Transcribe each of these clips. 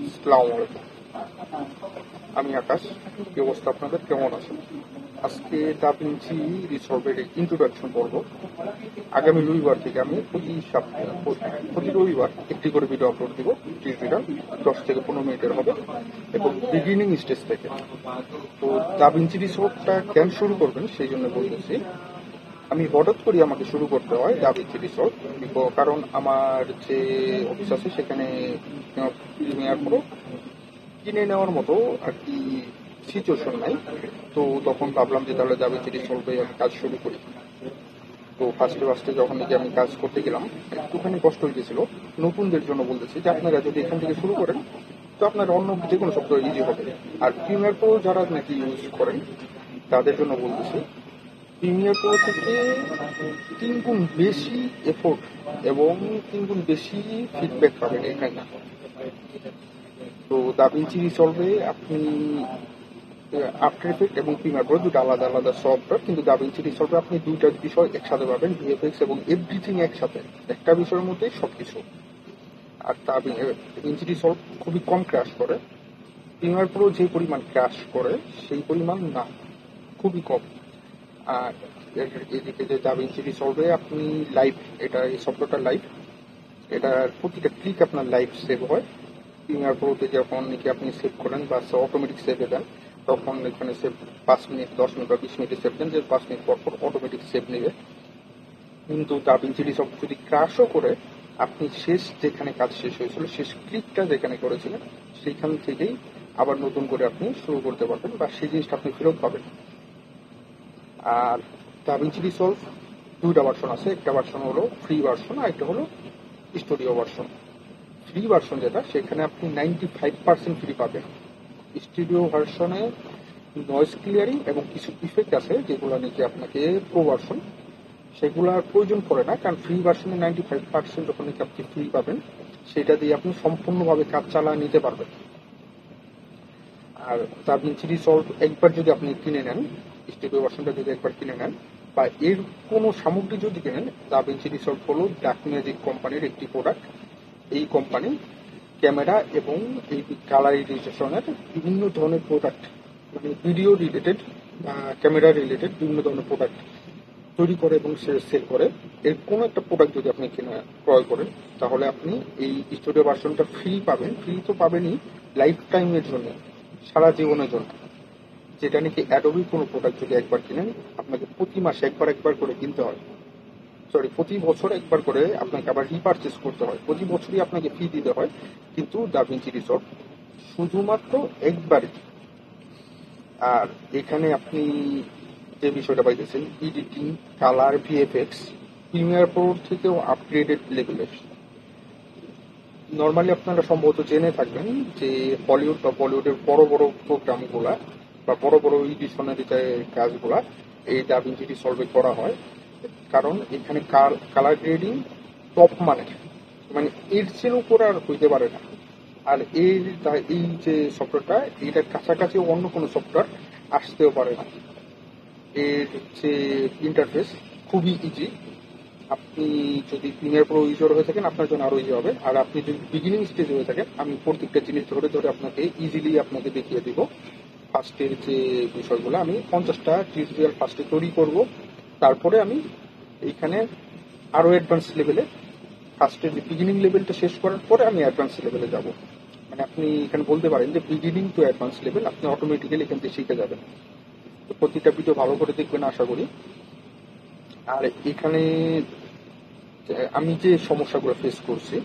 আসসালামু আলাইকুম। আমি আকাশ। কি অবস্থা আপনাদের? কেমন আছেন? আজকে দাভিঞ্চি রিসলভের ইন্ট্রোডাকশন পর্ব। আগামী রবিবার থেকে আমি প্রতি রবিবার একটি করে ভিডিও আপলোড দিব। টিউটোরিয়াল 10 থেকে 15 মিনিটের হবে এবং বিগিনিং স্টেজ থেকে। তো দাভিঞ্চি রিসলভটা কেন শুরু করবেন সেই জন্য বলতেছি। আমি হঠাৎ করি আমাকে শুরু করতে হয় দাভিঞ্চি রিসলভ, কারণ আমার যে অফিস আছে সেখানে প্রিমিয়ার প্রো কিনে নেওয়ার মতো আর কি সিচুয়েশন নাই। তো তখন ভাবলাম যে তাহলে দাভিঞ্চি রিসলভে আমি কাজ শুরু করি। তো ফার্স্টে যখন নাকি আমি কাজ করতে গেলাম একটুখানি কষ্ট হয়েছিল। নতুনদের জন্য বলতেছি যে আপনারা যদি এখান থেকে শুরু করেন তো আপনার অন্য যে কোনো সফটওয়্যার ইজি হবে। আর প্রিমিয়ার প্রো যারা নাকি ইউজ করেন তাদের জন্য বলতেছি, প্রিমিয়ার প্রো থেকে 3 গুণ বেশি এফোর্ট এবং 3 গুণ বেশি ফিডব্যাক পাবেন এখানে। তো দাভিঞ্চি রিসলভে আপনি আফটার এফেক্ট এবং প্রিমিয়ার প্রো দুটো আলাদা আলাদা সফটওয়্যার, কিন্তু দাভিঞ্চি রিসলভে আপনি দুইটা বিষয় একসাথে পাবেন, ভিএফএক্স এবং এভরিথিং একসাথে, একটা বিষয়ের মধ্যে সবকিছু। আর দাভিঞ্চি রিসলভ খুবই কম ক্র্যাশ করে। প্রিমিয়ার প্রো যে পরিমাণ ক্র্যাশ করে সেই পরিমাণ না, খুবই কম। আর এদিকে যে দাভিঞ্চি রিসলভে আপনি লাইভ, এই সফটওয়্যারটা লাইভ, এটার প্রতিটা ক্লিক আপনার লাইভ সেভ হয়। প্রিমিয়ার প্রোতে যখন নাকি আপনি সেভ করেন বা অটোমেটিক সেভে দেন তখন এখানে সেভ 5 মিনিট 10 মিনিট বা 20 মিনিটে সেভ দেন, যে 5 মিনিট পর পর অটোমেটিক সেভ নেবে। কিন্তু দাভিঞ্চি রিসলভ যদি ক্র্যাশও করে আপনি শেষ যেখানে কাজ শেষ হয়েছিল, শেষ ক্লিকটা যেখানে করেছিলেন সেইখান থেকেই আবার নতুন করে আপনি শুরু করতে পারবেন বা সেই জিনিসটা আপনি ফেরত পাবেন। আর দাভিঞ্চি রিসলভ দুইটা ভার্সন আছে, একটা ভার্সন হলো ফ্রি ভার্সন আর একটা হলো স্টুডিও ভার্সন। ফ্রি ভার্সন যেটা, সেখানে আপনি 95% ফ্রি পাবেন। স্টুডিও ভার্সনে নয়েজ ক্লিয়ারিং এবং কিছু ইফেক্ট আছে যেগুলো নাকি আপনাকে প্রো ভার্সন সেগুলোর প্রয়োজন পড়ে না, কারণ ফ্রি ভার্সনে 95% যখন নাকি আপনি ফ্রি পাবেন সেটা দিয়ে আপনি সম্পূর্ণভাবে কাজ চালিয়ে নিতে পারবেন। আর দাভিঞ্চি রিসলভ একবার যদি আপনি কিনে নেন, স্টুডিও ভার্সনটা যদি একবার কিনে নেন বা এর কোনো সামগ্রী যদি কিনেন, দাভিঞ্চি রিসলভ হলো ব্ল্যাকম্যাজিক কোম্পানির একটি প্রোডাক্ট। এই কোম্পানি ক্যামেরা এবং এই কালারাইজেশনের বিভিন্ন ধরনের প্রোডাক্ট, মানে ভিডিও রিলেটেড বা ক্যামেরা রিলেটেড বিভিন্ন ধরনের প্রোডাক্ট তৈরি করে এবং সেল করে। এর কোনো একটা প্রোডাক্ট যদি আপনি ক্রয় করেন তাহলে আপনি এই স্টুডিও ভার্সনটা ফ্রি পাবেন। ফ্রি তো পাবেনই লাইফ টাইমের জন্য, সারা জীবনের জন্য। যেটা নাকি অ্যাডোবি কোনো প্রোডাক্ট যদি একবার কিনেন আপনাকে প্রতি মাসে একবার করে কিনতে হয়, প্রতি বছর একবার করে আপনাকে আবার রিপারচেস করতে হয়, প্রতি বছরই আপনাকে ফি দিতে হয়। কিন্তু দাভিঞ্চি রিসলভ শুধুমাত্র একবারই। আর এখানে আপনি যে বিষয়টা পাইতেছেন editing, colour, VFX Premiere Pro থেকেও আপগ্রেডেড লেভেলের। নর্মালি আপনারা সম্ভবত জেনে থাকবেন যে হলিউড বা বলিউডের বড় বড় প্রোগ্রামগুলা বা বড় বড় এডিশনের যে কাজগুলা এই দাভিঞ্চি রিসলভে করা হয়, কারণ এখানে কালার গ্রেডিং টপ মানের, মানে এর চেয়েও উপর আর হইতে পারে না। আর এই যে সফটওয়্যারটা, এটার কাছাকাছি অন্য কোনো সফটওয়্যার আসতেও পারে না। এর যে ইন্টারফেস খুবই ইজি। আপনি যদি প্রিমিয়ার প্রো ইউজার হয়ে থাকেন আপনার জন্য আরো ইজি হবে। আর আপনি যদি বিগিনিং স্টেজে হয়ে থাকেন, আমি প্রত্যেকটা জিনিস ধরে ধরে আপনাকে ইজিলি আপনাকে দেখিয়ে দিব। ফার্স্টের যে বিষয়গুলো আমি 50টা টিউটোরিয়াল ফার্স্টে তৈরি করব, তারপরে আমি এইখানে আরো অ্যাডভান্স লেভেলে, ফার্স্টের যে বিগিনিং লেভেলটা শেষ করার পরে আমি অ্যাডভান্স লেভেলে যাব। মানে আপনি এখানে বলতে পারেন যে বিগিনিং টু অ্যাডভান্স লেভেল আপনি অটোমেটিক্যালি এখান থেকে শিখে যাবেন। তো প্রতিটা ভিডিও ভালো করে দেখবেন আশা করি। আর এখানে আমি যে সমস্যাগুলো ফেস করছি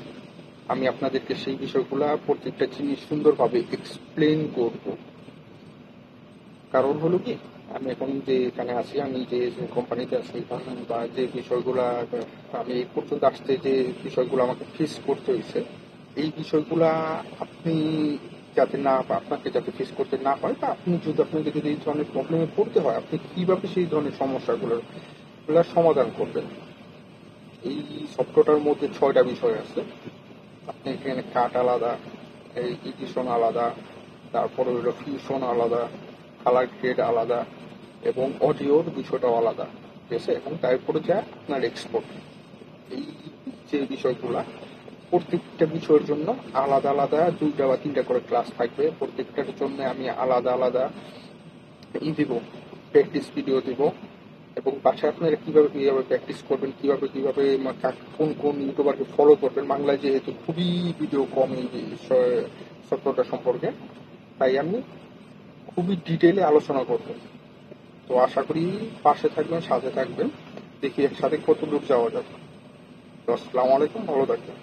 আমি আপনাদেরকে সেই বিষয়গুলো প্রত্যেকটা জিনিস সুন্দরভাবে এক্সপ্লেন করব। কারণ হলো কি, আমি এখন যে এখানে আছি, আমি যে কোম্পানিতে আছি বা যে বিষয়গুলা আমি এই পর্যন্ত আসতে যে বিষয়গুলো আমাকে ফেস করতে হয়েছে, এই বিষয়গুলা আপনি যাতে না বা আপনাকে যাতে ফেস করতে না হয়, বা আপনাকে যদি এই ধরনের প্রবলেমে পড়তে হয় আপনি কিভাবে সেই ধরনের সমস্যাগুলোর সমাধান করবেন। এই সফটওয়্যারটার মধ্যে 6টা বিষয় আছে। আপনি এখানে কাট আলাদা, এই এডিশন আলাদা, তারপরে হলো ফিউশন আলাদা, কালার গ্রেড আলাদা এবং অডিওর বিষয়টাও আলাদা, ঠিক আছে। এবং তারপরে যা আপনার এক্সপোর্ট, এই যে বিষয়গুলা প্রত্যেকটা বিষয়ের জন্য আলাদা আলাদা 2টা বা 3টা করে ক্লাস থাকবে। প্রত্যেকটার জন্য আমি আলাদা আলাদা দিব, প্র্যাকটিস ভিডিও দিব, এবং বাসায় আপনারা কিভাবে কিভাবে প্র্যাকটিস করবেন, কিভাবে কিভাবে কোন কোন ইউটিউবারকে ফলো করবেন। বাংলায় যেহেতু খুবই ভিডিও কম এই সফটওয়্যারটা সম্পর্কে, তাই আমি খুবই ডিটেইলে আলোচনা করব। তো আশা করি পাশে থাকবেন, সাথে থাকবেন, দেখি একসাথে কত দূর যাওয়া যাবে। তো আসসালামু আলাইকুম, ভালো থাকবেন।